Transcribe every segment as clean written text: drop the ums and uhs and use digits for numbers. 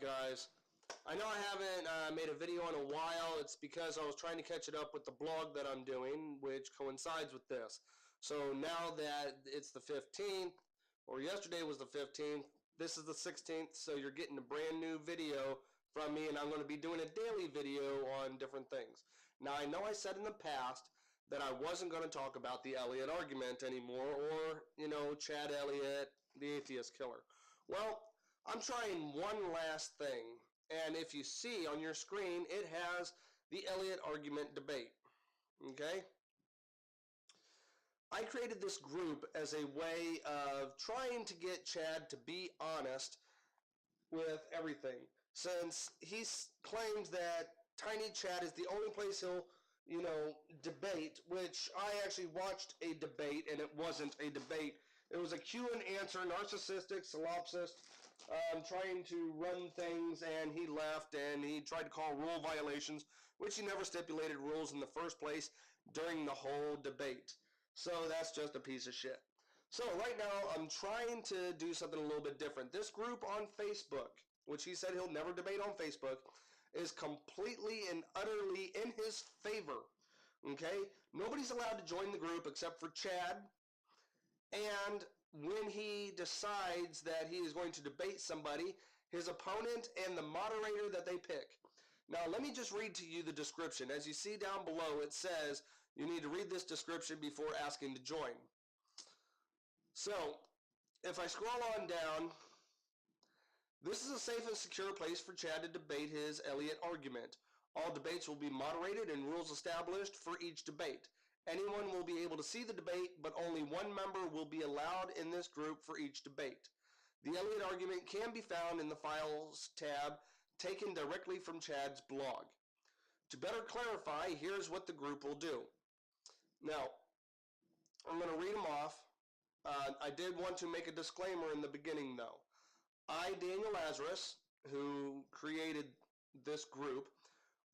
Guys, I know I haven't made a video in a while. It's because I was trying to catch it up with the blog that I'm doing, which coincides with this. So now that it's the 15th, or yesterday was the 15th, this is the 16th, so you're getting a brand new video from me, and I'm going to be doing a daily video on different things. Now, I know I said in the past that I wasn't going to talk about the Elliott Argument anymore, or, Chad Elliott, the atheist killer. Well, I'm trying one last thing, and if you see on your screen, it has the Elliott Argument debate. Okay? I created this group as a way of trying to get Chad to be honest with everything, since he claims that Tinychat is the only place he'll, debate, which I actually watched a debate, and it wasn't a debate. It was a Q and answer, narcissistic, solipsist, trying to run things, and he left, and he tried to call rule violations, which he never stipulated rules in the first place during the whole debate. So that's just a piece of shit. So right now, I'm trying to do something a little bit different. This group on Facebook, which he said he'll never debate on Facebook, is completely and utterly in his favor. Okay? Nobody's allowed to join the group except for Chad, and when he decides that he is going to debate somebody, his opponent and the moderator that they pick. Now, let me just read to you the description. As you see down below, it says you need to read this description before asking to join. So, if I scroll on down, this is a safe and secure place for Chad to debate his Elliott Argument. All debates will be moderated and rules established for each debate. Anyone will be able to see the debate, but only one member will be allowed in this group for each debate. The Elliott Argument can be found in the Files tab, taken directly from Chad's blog. To better clarify, here's what the group will do. Now, I'm going to read them off. I did want to make a disclaimer in the beginning, though. I, Daniel Lazarus, who created this group,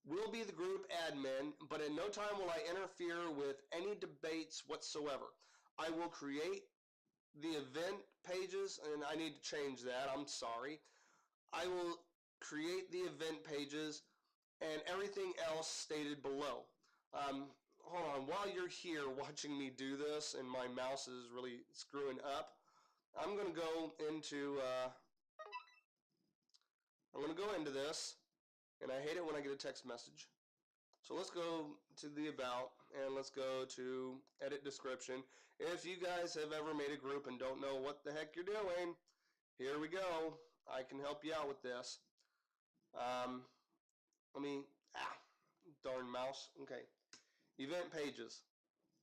will be the group admin, but in no time will I interfere with any debates whatsoever. I will create the event pages, and I need to change that, I'm sorry. I will create the event pages and everything else stated below. Hold on, while you're here watching me do this, and my mouse is really screwing up, I'm going to go into this, and I hate it when I get a text message. So let's go to the about, and let's go to edit description. If you guys have ever made a group and don't know what the heck you're doing, here we go. I can help you out with this. Darn mouse. Okay. Event pages.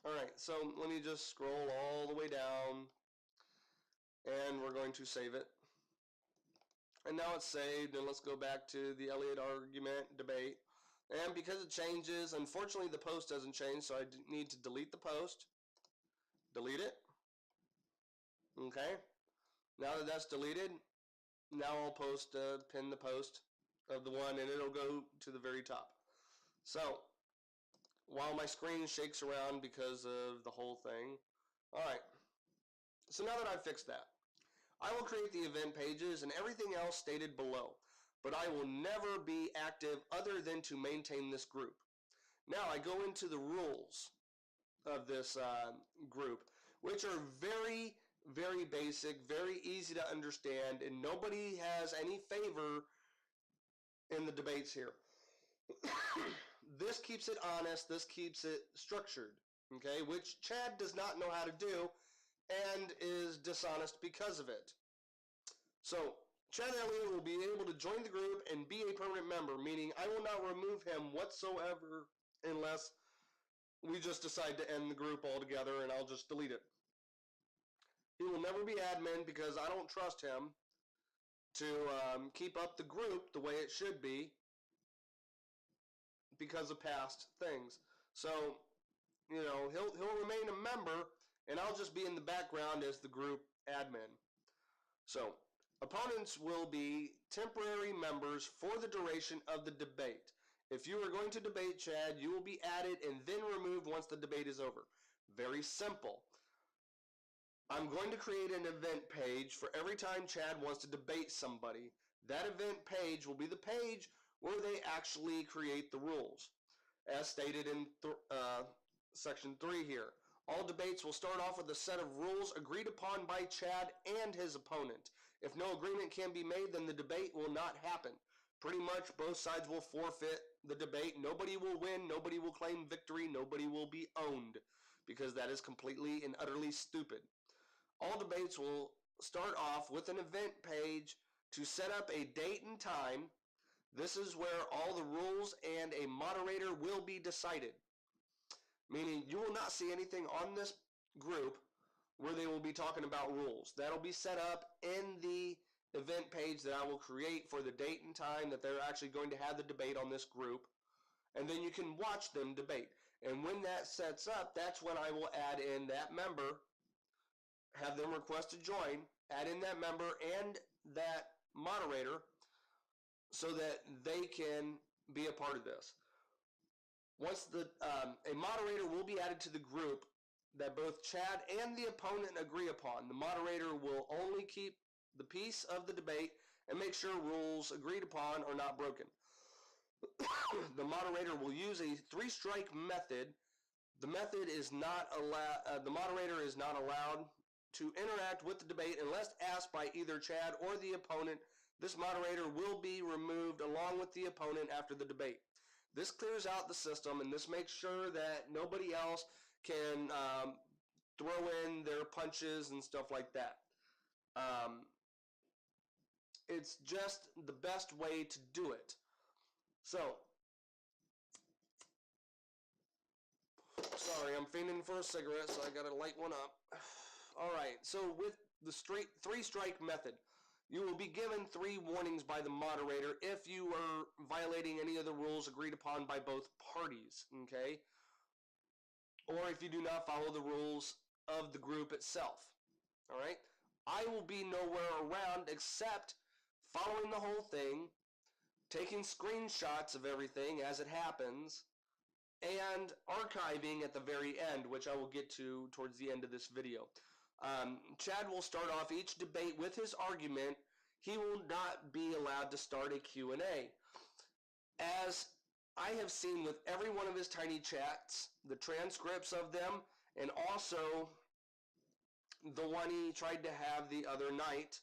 Alright, so let me just scroll all the way down, and we're going to save it. And now it's saved, and let's go back to the Elliott Argument debate. And because it changes, unfortunately the post doesn't change, so I need to delete the post. Delete it. Okay. Now that that's deleted, now I'll pin the post of the one, and it'll go to the very top. So, while my screen shakes around because of the whole thing. Alright. So now that I've fixed that, I will create the event pages and everything else stated below, but I will never be active other than to maintain this group. Now I go into the rules of this group, which are very, very basic, very easy to understand, and nobody has any favor in the debates here. This keeps it honest, this keeps it structured, okay, which Chad does not know how to do and is dishonest because of it. So, Chad Elliott will be able to join the group and be a permanent member, meaning I will not remove him whatsoever unless we just decide to end the group altogether and I'll just delete it. He will never be admin because I don't trust him to keep up the group the way it should be because of past things. So, you know, he'll remain a member and I'll just be in the background as the group admin. So, opponents will be temporary members for the duration of the debate. If you are going to debate Chad, you will be added and then removed once the debate is over. Very simple. I'm going to create an event page for every time Chad wants to debate somebody. That event page will be the page where they actually create the rules, as stated in Section 3 here. All debates will start off with a set of rules agreed upon by Chad and his opponent. If no agreement can be made, then the debate will not happen. Pretty much both sides will forfeit the debate. Nobody will win. Nobody will claim victory. Nobody will be owned, because that is completely and utterly stupid. All debates will start off with an event page to set up a date and time. This is where all the rules and a moderator will be decided. Meaning you will not see anything on this group where they will be talking about rules. That'll be set up in the event page that I will create for the date and time that they're actually going to have the debate on this group. And then you can watch them debate. And when that sets up, that's when I will add in that member, have them request to join, add in that member and that moderator so that they can be a part of this. Once a moderator will be added to the group that both Chad and the opponent agree upon. The moderator will only keep the peace of the debate and make sure rules agreed upon are not broken. The moderator will use a three-strike method. The moderator is not allowed to interact with the debate unless asked by either Chad or the opponent. This moderator will be removed along with the opponent after the debate. This clears out the system, and this makes sure that nobody else can throw in their punches and stuff like that. It's just the best way to do it. So, sorry, I'm fiending for a cigarette, so I gotta light one up. Alright, so with the three-strike method, you will be given 3 warnings by the moderator if you are violating any of the rules agreed upon by both parties, okay? Or if you do not follow the rules of the group itself, alright? I will be nowhere around except following the whole thing, taking screenshots of everything as it happens, and archiving at the very end, which I will get to towards the end of this video. Chad will start off each debate with his argument. He will not be allowed to start a Q&A. As I have seen with every one of his tiny chats, the transcripts of them, and also the one he tried to have the other night,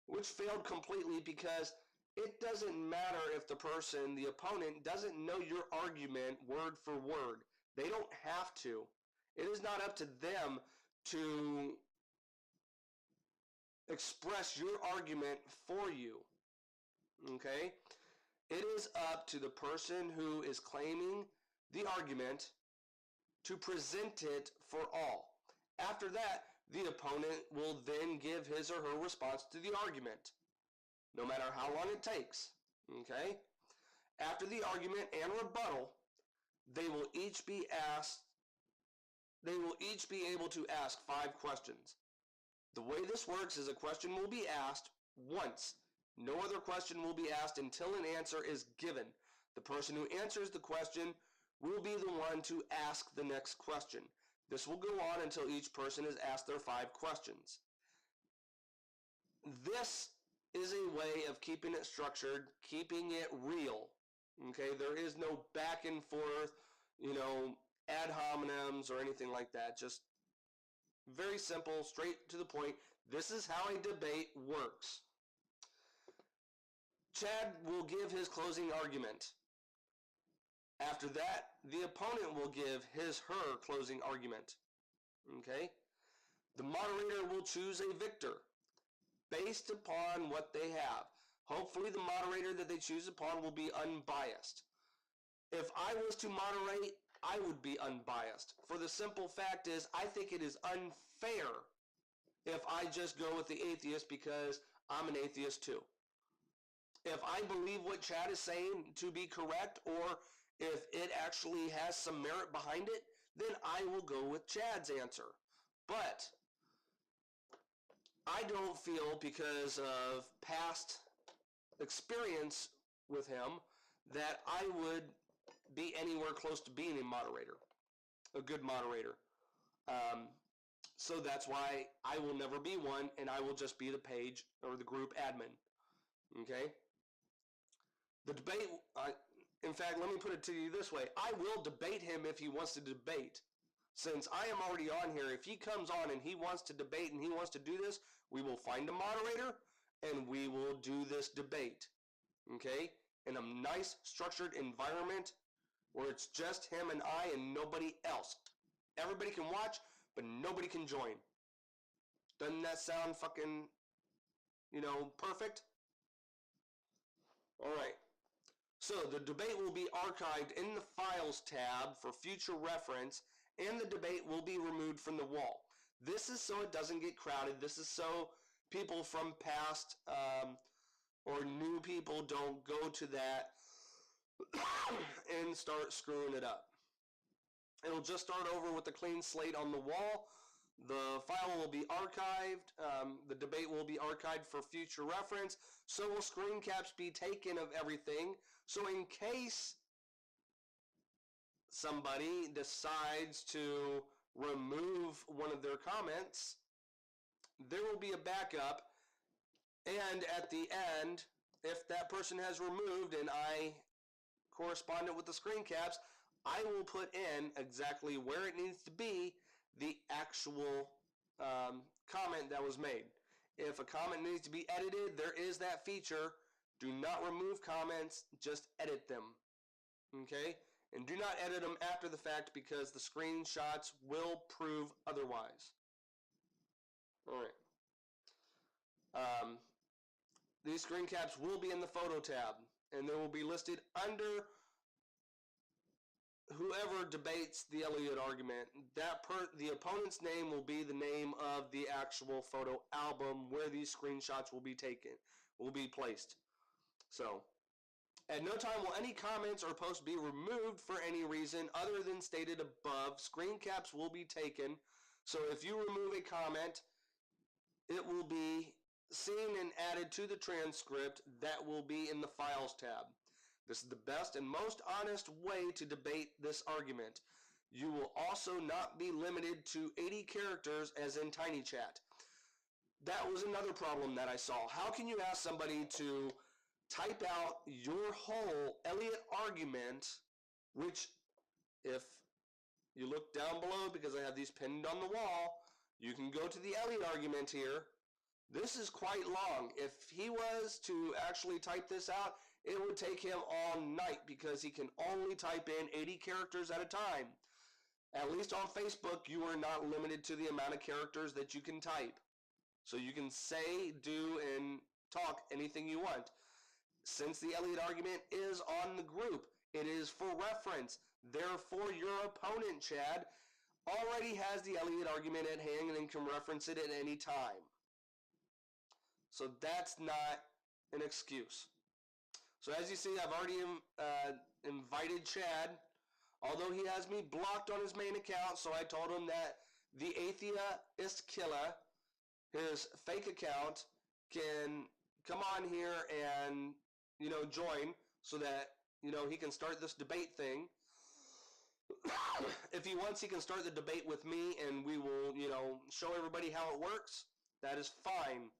which failed completely because it doesn't matter if the person, the opponent, doesn't know your argument word for word. They don't have to. It is not up to them to express your argument for you. Okay? It is up to the person who is claiming the argument to present it for all. After that, the opponent will then give his or her response to the argument, no matter how long it takes. Okay? After the argument and rebuttal, they will each be able to ask 5 questions. The way this works is a question will be asked once. No other question will be asked until an answer is given. The person who answers the question will be the one to ask the next question. This will go on until each person has asked their 5 questions. This is a way of keeping it structured, keeping it real. Okay, there is no back and forth, ad hominems or anything like that. Just very simple, straight to the point. This is how a debate works. Chad will give his closing argument. After that, the opponent will give his/her closing argument. Okay? The moderator will choose a victor based upon what they have. Hopefully the moderator that they choose upon will be unbiased. If I was to moderate I would be unbiased. For the simple fact is, I think it is unfair if I just go with the atheist because I'm an atheist too. If I believe what Chad is saying to be correct, or if it actually has some merit behind it, then I will go with Chad's answer. But I don't feel, because of past experience with him, that I would be anywhere close to being a moderator, a good moderator. So that's why I will never be one, and I will just be the page or the group admin. Okay? The debate, in fact, let me put it to you this way. I will debate him if he wants to debate. Since I am already on here, if he comes on and he wants to debate and he wants to do this, we will find a moderator and we will do this debate. Okay? In a nice, structured environment where it's just him and I and nobody else. Everybody can watch, but nobody can join. Doesn't that sound fucking, perfect? All right. So the debate will be archived in the Files tab for future reference, and the debate will be removed from the wall. This is so it doesn't get crowded. This is so people from past or new people don't go to that and start screwing it up. It'll just start over with a clean slate on the wall. The file will be archived. The debate will be archived for future reference. So will screen caps be taken of everything. So in case somebody decides to remove one of their comments, there will be a backup. And at the end, if that person has removed and I corresponded with the screen caps, I will put in exactly where it needs to be the actual comment that was made. If a comment needs to be edited, there is that feature. Do not remove comments, just edit them. Okay? And do not edit them after the fact because the screenshots will prove otherwise. Alright. These screen caps will be in the photo tab, and they will be listed under whoever debates the Elliott argument. The opponent's name will be the name of the actual photo album where these screenshots will be taken, will be placed. So, at no time will any comments or posts be removed for any reason other than stated above. Screen caps will be taken. So if you remove a comment, it will be seen and added to the transcript that will be in the Files tab. This is the best and most honest way to debate this argument. You will also not be limited to 80 characters as in Tinychat. That was another problem that I saw. How can you ask somebody to type out your whole Elliott argument, which, if you look down below, because I have these pinned on the wall, you can go to the Elliott argument here. This is quite long. If he was to actually type this out, it would take him all night because he can only type in 80 characters at a time. At least on Facebook, you are not limited to the amount of characters that you can type. So you can say, do, and talk anything you want. Since the Elliott argument is on the group, it is for reference. Therefore, your opponent, Chad, already has the Elliott argument at hand and can reference it at any time. So that's not an excuse. So as you see, I've already invited Chad, although he has me blocked on his main account, so I told him that the Atheist Killer, his fake account, can come on here and, join so that, he can start this debate thing. If he wants, he can start the debate with me and we will, show everybody how it works. That is fine.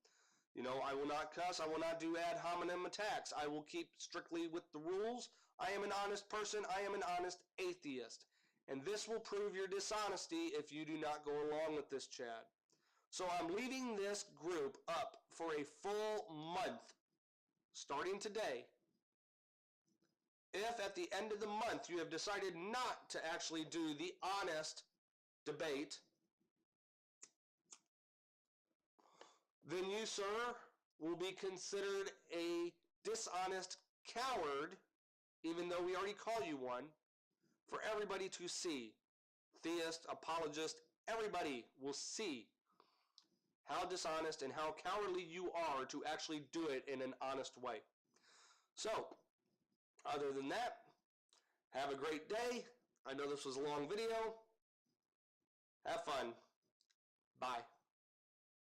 I will not cuss. I will not do ad hominem attacks. I will keep strictly with the rules. I am an honest person. I am an honest atheist. And this will prove your dishonesty if you do not go along with this, Chad. So I'm leaving this group up for a full month, starting today. If at the end of the month you have decided not to actually do the honest debate, then you, sir, will be considered a dishonest coward, even though we already call you one, for everybody to see. Theist, apologist, everybody will see how dishonest and how cowardly you are to actually do it in an honest way. So, other than that, have a great day. I know this was a long video. Have fun. Bye.